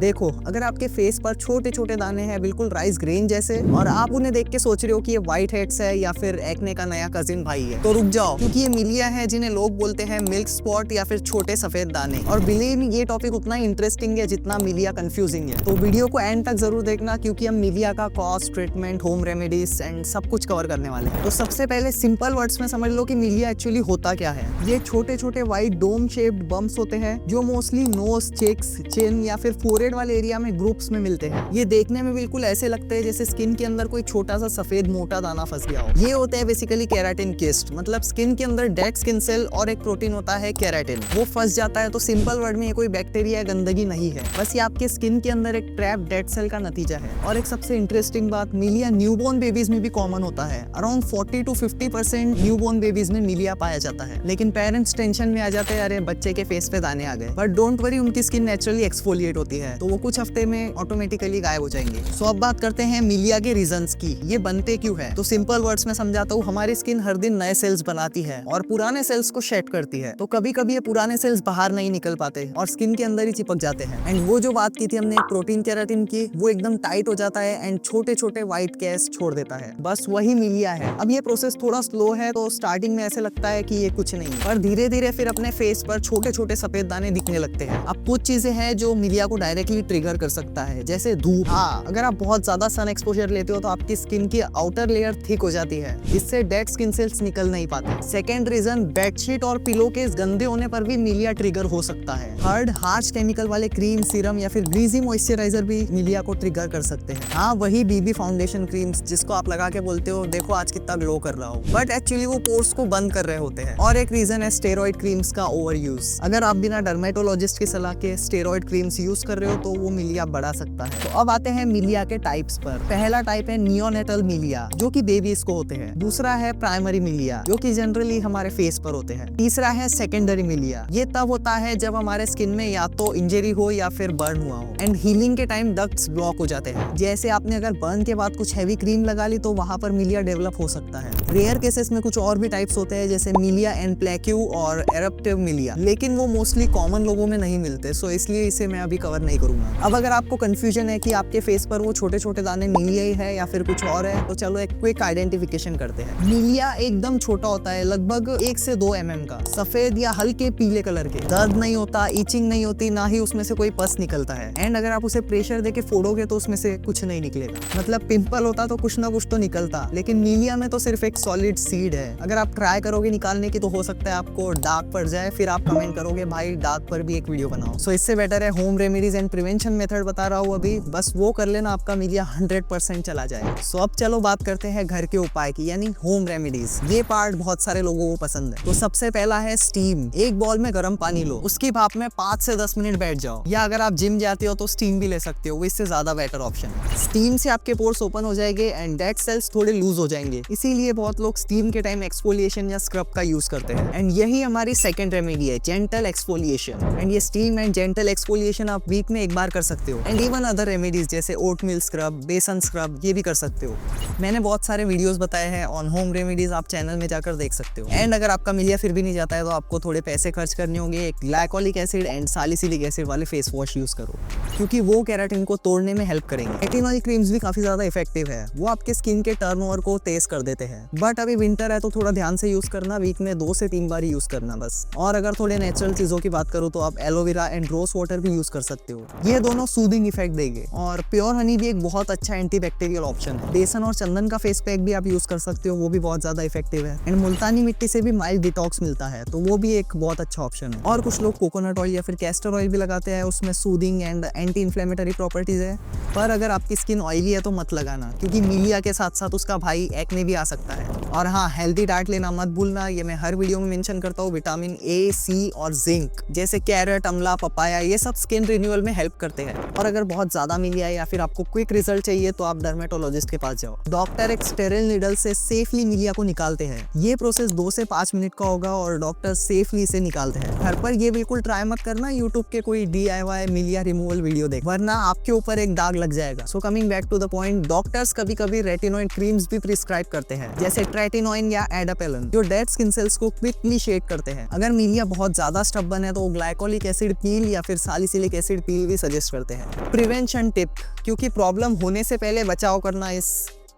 देखो, अगर आपके फेस पर छोटे छोटे दाने हैं बिल्कुल राइस ग्रेन जैसे, और आप उन्हें देख के सोच रहे हो कि ये व्हाइट हेड्स है या फिर एक्ने का नया कजिन भाई है, तो रुक जाओ, क्योंकि ये मिलिया है जिन्हें लोग बोलते हैं मिल्क स्पॉट या फिर छोटे सफेद दाने। और बिलीव मी, ये टॉपिक उतना इंटरेस्टिंग है जितना मिलिया कंफ्यूजिंग है। तो वीडियो को एंड तक जरूर देखना, क्योंकि हम मिलिया का cause, treatment, home remedies and सब कुछ कवर करने वाले हैं। तो सबसे पहले सिंपल वर्ड्स में समझ लो कि मिलिया एक्चुअली होता क्या है। ये छोटे छोटे व्हाइट डोम शेप्ड बम्प्स होते हैं जो मोस्टली नोज, चेक्स, चिन या फिर फोरहेड वाले एरिया में ग्रुप्स में मिलते हैं। ये देखने में बिल्कुल ऐसे लगते हैं जैसे स्किन के अंदर कोई छोटा सा सफेद मोटा दाना फंस गया हो। ये होते हैं बेसिकली केराटिन किस्ट, मतलब स्किन के अंदर डेड स्किन सेल और एक प्रोटीन होता है केराटिन, वो फंस जाता है। तो सिंपल वर्ड में ये कोई बैक्टीरिया या गंदगी नहीं है, बस ये आपके स्किन के अंदर एक ट्रैप डेड सेल का नतीजा है। और एक सबसे इंटरेस्टिंग बात, मिलिया न्यूबॉर्न बेबीज में भी कॉमन होता है। अराउंड 40 to 50% न्यूबॉर्न बेबीज में मिलिया पाया जाता है। लेकिन पेरेंट्स टेंशन में आ जाते हैं, अरे बच्चे के फेस पे दाने आ गए। बट डोंट वरी, उनकी स्किन नेचुरली एक्सफोलिएट होती है, तो वो कुछ हफ्ते में ऑटोमेटिकली गायब हो जाएंगे। सो अब बात करते हैं मिलिया के रीजंस की, ये बनते क्यों है। तो सिंपल वर्ड्स में समझाता हूँ, हमारी स्किन हर दिन नए सेल्स बनाती है और पुराने सेल्स को शेड करती है। तो कभी कभी ये पुराने सेल्स बाहर नहीं निकल पाते और स्किन के अंदर ही चिपक जाते हैं। एंड वो जो बात की थी हमने प्रोटीन केराटिन की, वो एकदम टाइट हो जाता है एंड छोटे छोटे व्हाइट कैस छोड़ देता है। बस वही मिलिया है। अब ये प्रोसेस थोड़ा स्लो है, तो स्टार्टिंग में ऐसे लगता है कि ये कुछ नहीं, पर धीरे धीरे फिर अपने फेस पर छोटे छोटे सफेद दाने दिखने लगते हैं। अब कुछ चीजें हैं जो मिलिया को डायरेक्टली ट्रिगर कर सकता है, जैसे धूप। हाँ, अगर आप बहुत ज्यादा सन एक्सपोजर लेते हो तो आपकी स्किन की आउटर लेयर थिक हो जाती है, इससे डेड स्किन सेल्स निकल नहीं पाते। सेकेंड रीजन, बेडशीट और पिलो के गंदे होने पर भी मिलिया ट्रिगर हो सकता है। थर्ड, हार्श केमिकल वाले क्रीम, सीरम या फिर ग्रीजी मॉइस्चराइजर भी मिलिया को ट्रिगर कर सकते हैं। हाँ, वही बीबी फाउंडेशन क्रीम्स जिसको आप लगा के बोलते हो देखो आज कितना ग्लो कर रहा हो, बट एक्चुअली वो पोर्स को बंद कर रहे होते हैं। और एक रीजन है स्टेरॉइड क्रीम्स का ओवर यूज। अगर आप बिना डर्मेटोलॉजिस्ट की सलाह के स्टेरॉइड क्रीम्स यूज कर रहे हो तो वो मिलिया बढ़ा सकता है। तो अब आते हैं मिलिया के टाइप्स पर। पहला टाइप है नियोनेटल मिलिया, जो कि बेबीज को होते हैं। दूसरा है प्राइमरी मिलिया, जो कि जनरली हमारे फेस पर होते हैं। तीसरा है सेकेंडरी मिलिया, ये तब होता है जब हमारे स्किन में या तो इंजरी हो या फिर बर्न हुआ हो एंड हीलिंग के टाइम डक्ट्स ब्लॉक हो जाते हैं। जैसे आपने अगर बर्न के बाद कुछ हैवी क्रीम लगा ली तो वहां पर मिलिया डेवलप हो सकता है। रेयर केसेस में कुछ और भी टाइप्स होते हैं, जैसे मिलिया एंड प्लेक्यू और एरप्टिव मिलिया, लेकिन वो मोस्टली कॉमन लोगों में नहीं मिलते, सो इसलिए इसे मैं अभी कवर नहीं करूंगा। अब अगर आपको कंफ्यूजन है कि आपके फेस पर वो छोटे छोटे दाने मिलिया ही है या फिर कुछ और है, तो चलो एक क्विक आइडेंटिफिकेशन करते हैं। मिलिया एकदम छोटा होता है, लगभग 1 से 2 mm का, सफेद या हल्के पीले कलर के। दर्द नहीं होता, इचिंग नहीं होती, ना ही उसमें से कोई पस निकलता है। एंड अगर आप उसे प्रेशर देके फोड़ोगे तो उसमें से कुछ नहीं निकलेगा। मतलब पिंपल होता तो कुछ ना कुछ तो निकलता, लेकिन मिलिया में तो सिर्फ एक सॉलिड सीड है। अगर आप ट्राई करोगे निकालने की तो हो सकता है आपको दाग पड़ जाए, फिर आप कमेंट करोगे भाई दाग पर भी एक वीडियो बनाओ। सो इससे बेटर है home remedies and prevention method बता रहा हूँ अभी, बस वो कर लेना, आपका मिलिया 100% चला जाएगा। सो अब चलो बात करते हैं घर के उपाय की, यानी होम रेमेडीज। ये पार्ट बहुत सारे लोगों को पसंद है। तो सबसे पहला है स्टीम। एक बॉल में गर्म पानी लो, उसकी भाप में 5 से 10 मिनट बैठ जाओ, या अगर आप जिम जाते हो तो स्टीम भी ले सकते हो, वो इससे ज्यादा बेटर ऑप्शन है। स्टीम से आपके पोर्स ओपन हो जाएंगे एंड डेड सेल्स थोड़े लूज हो जाएंगे, इसीलिए बहुत लोग स्टीम के टाइम एक्सफोलिएशन या स्क्रब का यूज करते हैं। एंड यही हमारी सेकंड रेमेडी है, जेंटल एक्सफोलिएशन। एंड ये स्टीम एंड जेंटल एक्सफोलिएशन आप वीक में एक बार कर सकते हो। एंड इवन अदर रेमेडीज जैसे ओटमील स्क्रब, बेसन स्क्रब, ये भी कर सकते हो। मैंने बहुत सारे वीडियोस बताए हैं ऑन होम रेमेडीज, आप चैनल में जाकर देख सकते हो। एंड अगर आपका मिलिया फिर भी नहीं जाता है तो आपको थोड़े पैसे खर्च करने होंगे, एक glycolic acid and salicylic acid वाले फेस वॉश यूज करो, क्योंकि वो केराटिन को तोड़ने में हेल्प करेंगे। रेटिनॉल क्रीम्स भी काफी ज्यादा इफेक्टिव है, वो आपके स्किन के टर्नओवर को तेज कर देते हैं। बट अभी विंटर है तो थोड़ा ध्यान से यूज करना, वीक में 2 से 3 बार यूज करना बस। और अगर थोड़े नेचुरल चीजों की बात करूँ तो आप एलोवेरा एंड रोज वाटर भी यूज कर सकते हो, ये दोनों सूदिंग इफेक्ट देंगे। और प्योर हनी भी एक बहुत अच्छा एंटीबैक्टीरियल ऑप्शन है। बेसन और चंदन का फेस पैक भी आप यूज कर सकते हो, वो भी बहुत ज्यादा इफेक्टिव है। एंड मुल्तानी मिट्टी से भी माइल्ड डिटॉक्स मिलता है, तो वो भी एक बहुत अच्छा ऑप्शन है। और कुछ लोग कोकोनट ऑयल या फिर कैस्टर ऑयल भी लगाते हैं, उसमें soothing and anti inflammatory properties है। पर अगर आपकी स्किन ऑयली है तो मत लगाना, क्योंकि मिलिया के साथ साथ उसका भाई एक्ने भी आ सकता है। और हाँ, हेल्दी डाइट लेना मत भूलना, ये मैं हर वीडियो में मेंशन करता हूँ। विटामिन ए, सी और जिंक जैसे कैरेट, अमला, पपाया, ये सब स्किन रिन्यूअल में हेल्प करते हैं। और अगर बहुत ज्यादा मिलिया या फिर आपको क्विक रिजल्ट चाहिए तो आप डर्मेटोलॉजिस्ट के पास जाओ। डॉक्टर एक स्टेरिल नीडल से सेफली मिलिया को निकालते हैं। ये प्रोसेस 2 से 5 मिनट का होगा और डॉक्टर सेफली इसे निकालते हैं। घर पर ये बिल्कुल ट्राई मत करना, यूट्यूब के कोई DIY मिलिया रिमूवल वीडियो देख, वरना आपके ऊपर एक दाग लग जाएगा। So coming back to the point, doctors कभी कभी रेटिनॉइड क्रीम्स भी प्रिस्क्राइब करते हैं, जैसे ट्रेटिनोइन या एडापेलन, जो डेड स्किन सेल्स को क्विकली शेड करते हैं। अगर मिलिया बहुत ज्यादा स्टबर्न है तो ग्लाइकोलिक एसिड पील या फिर सैलिसिलिक एसिड पील भी सजेस्ट करते हैं। प्रिवेंशन टिप, क्योंकि प्रॉब्लम होने से पहले बचाव करना इस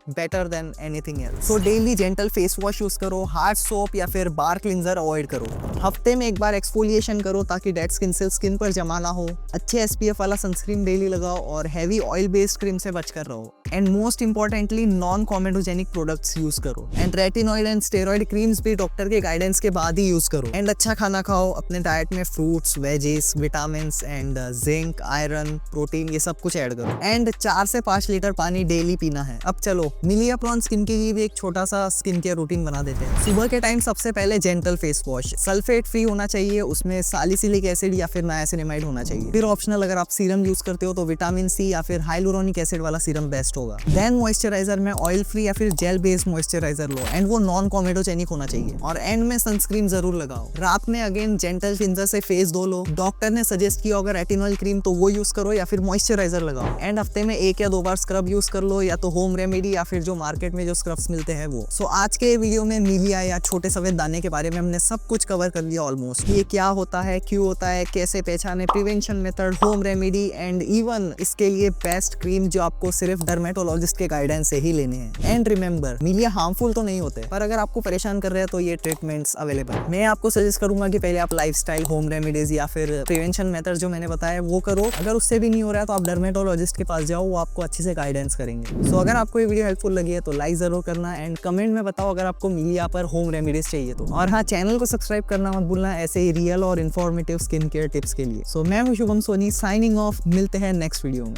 better than anything else. So daily gentle face wash use करो, हार्ड सोप या फिर बार क्लिंजर अवॉइड करो। हफ्ते में एक बार एक्सफोलिएशन करो ताकि डेड स्किन सेल्स स्किन पर जमा ना हो। अच्छे एसपीएफ वाला सनस्क्रीन डेली लगाओ और हैवी ऑयल बेस्ड क्रीम से बचकर रहो। And most importantly non comedogenic products use करो। And retinoid and steroid creams भी डॉक्टर के गाइडेंस के बाद ही यूज करो। एंड अच्छा खाना खाओ, अपने डाइट में fruits, wages, vitamin and zinc, iron, protein ये सब कुछ ऐड करो। एंड 4 से 5 लीटर पानी डेली पीना है। अब चलो मिलिया प्रॉन स्किन के लिए भी एक छोटा सा स्किन केयर रूटीन बना देते हैं। सुबह के टाइम सबसे पहले gentle face wash, sulphate free होना चाहिए, उसमें सैलिसिलिक एसिड या फिर नायासिनामाइड होना चाहिए। फिर ऑप्शनल अगर आप सीरम यूज करते हो तो विटामिन सी या फिर हाइलुरोनिक एसिड वाला सीरम बेस्ट होगा। देन मॉइस्चराइजर में ऑयल फ्री या फिर gel based moisturiser low and वो नॉन कॉमेडोजेनिक होना चाहिए। और एंड में सनस्क्रीन जरूर लगाओ। रात में अगेन जेंटल क्लींजर से फेस धो लो। डॉक्टर ने सजेस्ट किया अगर रेटिनॉल क्रीम तो वो यूज करो या फिर मॉइस्चराइजर लगाओ। एंड हफ्ते में 1 या 2 बार स्क्रब यूज कर लो, या तो होम रेमेडी या फिर जो मार्केट में जो स्क्रब्स मिलते हैं वो। सो आज के वीडियो में मिलिया या छोटे सफेद दाने के बारे में हमने सब कुछ कवर कर लिया ऑलमोस्ट। ये क्या होता है, क्यों होता है, कैसे पहचाने, prevention method, home remedy and even इसके लिए बेस्ट क्रीम जो आपको सिर्फ डर्मेटोलॉजिस्ट के गाइडेंस से ही लेने हैं। एंड रिमेंबर, मिलिया हार्मफुल तो नहीं होते, पर अगर आपको परेशान कर रहे हैं तो ये ट्रीटमेंट्स अवेलेबल। मैं आपको सजेस्ट करूंगा कि पहले आप लाइफस्टाइल, होम रेमेडीज या फिर प्रिवेंशन मेथड जो मैंने बताया वो करो। अगर उससे भी नहीं हो रहा है तो आप डर्मेटोलॉजिस्ट के पास जाओ, वो आपको अच्छे से गाइडेंस करेंगे। सो अगर आपको ये वीडियो हेल्पफुल लगी है तो लाइक जरूर करना एंड कमेंट में बताओ अगर आपको मिलिया पर होम रेमेडीज चाहिए तो। और हाँ, चैनल को सब्सक्राइब करना मत भूलना ऐसे ही रियल और इन्फॉर्मेटिव स्किन केयर टिप्स के लिए। सो मैं हूं शुभम सोनी, साइनिंग ऑफ। मिलते हैं नेक्स्ट वीडियो में।